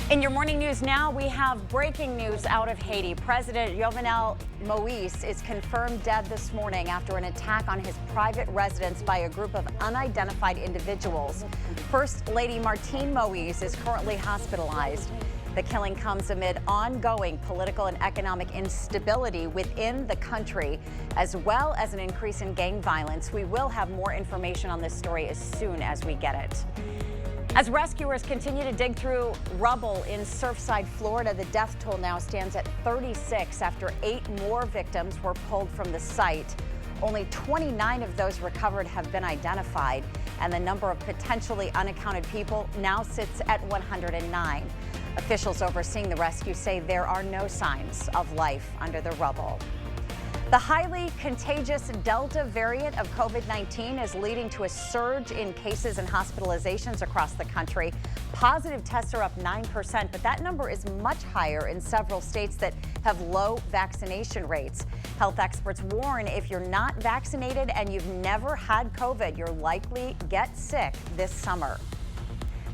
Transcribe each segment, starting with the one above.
In your morning news now, we have breaking news out of Haiti. President Jovenel Moise is confirmed dead this morning after an attack on his private residence by a group of unidentified individuals. First Lady Martine Moise is currently hospitalized. The killing comes amid ongoing political and economic instability within the country, as well as an increase in gang violence. We will have more information on this story as soon as we get it. As rescuers continue to dig through rubble in Surfside, Florida, the death toll now stands at 36 after 8 more victims were pulled from the site. Only 29 of those recovered have been identified, and the number of potentially unaccounted people now sits at 109. Officials overseeing the rescue say there are no signs of life under the rubble. The highly contagious Delta variant of COVID-19 is leading to a surge in cases and hospitalizations across the country. Positive tests are up 9%, but that number is much higher in several states that have low vaccination rates. Health experts warn if you're not vaccinated and you've never had COVID, you'll likely get sick this summer.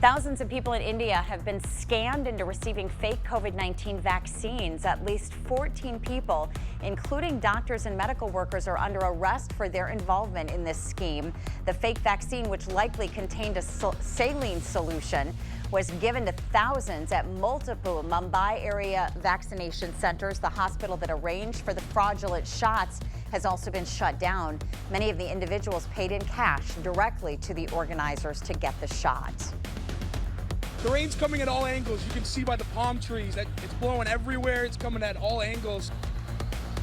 Thousands of people in India have been scammed into receiving fake COVID-19 vaccines. At least 14 people, including doctors and medical workers, are under arrest for their involvement in this scheme. The fake vaccine, which likely contained a saline solution, was given to thousands at multiple Mumbai area vaccination centers. The hospital that arranged for the fraudulent shots has also been shut down. Many of the individuals paid in cash directly to the organizers to get the shot. The rain's coming at all angles. You can see by the palm trees that it's blowing everywhere. It's coming at all angles.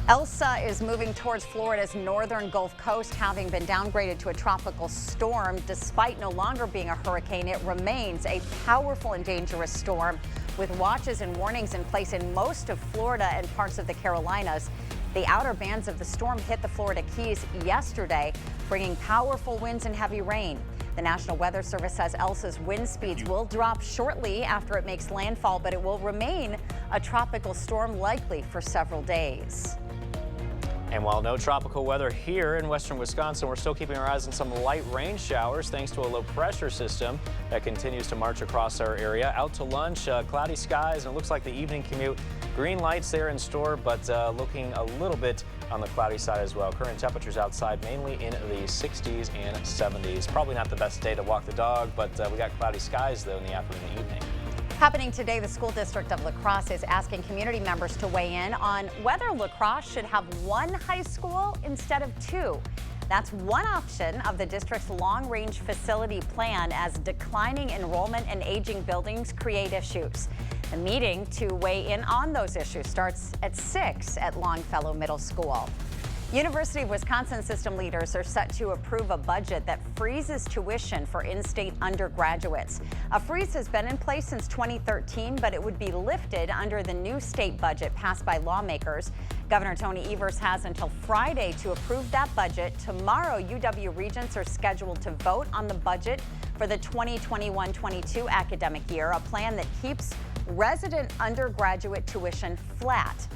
Elsa is moving towards Florida's northern Gulf Coast, having been downgraded to a tropical storm. Despite no longer being a hurricane, it remains a powerful and dangerous storm with watches and warnings in place in most of Florida and parts of the Carolinas. The outer bands of the storm hit the Florida Keys yesterday, bringing powerful winds and heavy rain. The National Weather Service says Elsa's wind speeds will drop shortly after it makes landfall, but it will remain a tropical storm likely for several days. And while no tropical weather here in western Wisconsin, we're still keeping our eyes on some light rain showers thanks to a low pressure system that continues to march across our area. Out to lunch, cloudy skies, and it looks like the evening commute. Green lights there in store, but looking a little bit on the cloudy side as well. Current temperatures outside mainly in the 60s and 70s. Probably not the best day to walk the dog, but we got cloudy skies though in the afternoon and evening. Happening today, the school district of La Crosse is asking community members to weigh in on whether La Crosse should have one high school instead of 2. That's one option of the district's long-range facility plan as declining enrollment and aging buildings create issues. The meeting to weigh in on those issues starts at 6 at Longfellow Middle School. University of Wisconsin system leaders are set to approve a budget that freezes tuition for in-state undergraduates. A freeze has been in place since 2013, but it would be lifted under the new state budget passed by lawmakers. Governor Tony Evers has until Friday to approve that budget. Tomorrow, UW regents are scheduled to vote on the budget for the 2021-22 academic year, a plan that keeps resident undergraduate tuition flat.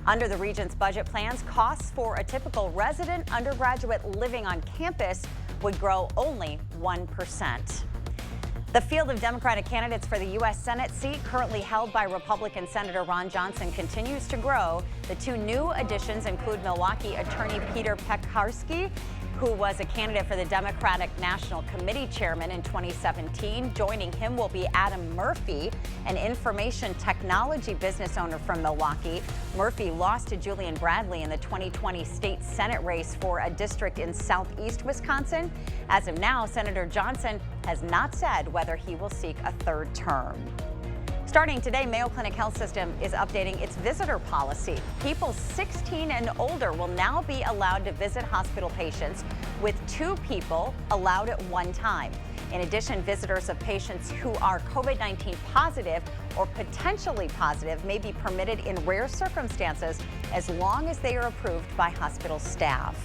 Under the Regents' budget plans, costs for a typical resident undergraduate living on campus would grow only 1%. The field of Democratic candidates for the U.S. Senate seat, currently held by Republican Senator Ron Johnson, continues to grow. The 2 new additions include Milwaukee attorney Peter Pekarski, who was a candidate for the Democratic National Committee chairman in 2017. Joining him will be Adam Murphy, an information technology business owner from Milwaukee. Murphy lost to Julian Bradley in the 2020 state Senate race for a district in southeast Wisconsin. As of now, Senator Johnson has not said whether he will seek a 3rd term. Starting today, Mayo Clinic Health System is updating its visitor policy. People 16 and older will now be allowed to visit hospital patients with 2 people allowed at one time. In addition, visitors of patients who are COVID-19 positive or potentially positive may be permitted in rare circumstances as long as they are approved by hospital staff.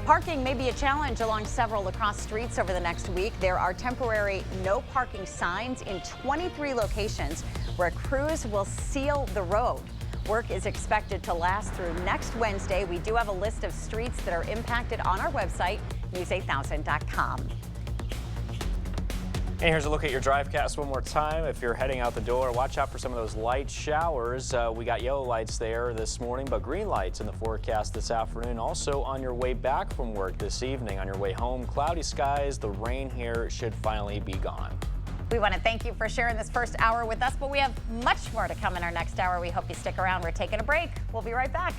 Parking may be a challenge along several La Crosse streets over the next week. There are temporary no parking signs in 23 locations where crews will seal the road. Work is expected to last through next Wednesday. We do have a list of streets that are impacted on our website, news8000.com. And here's a look at your DriveCast one more time. If you're heading out the door, watch out for some of those light showers. We got yellow lights there this morning, but green lights in the forecast this afternoon. Also on your way back from work this evening. On your way home, cloudy skies. The rain here should finally be gone. We want to thank you for sharing this first hour with us, but we have much more to come in our next hour. We hope you stick around. We're taking a break. We'll be right back.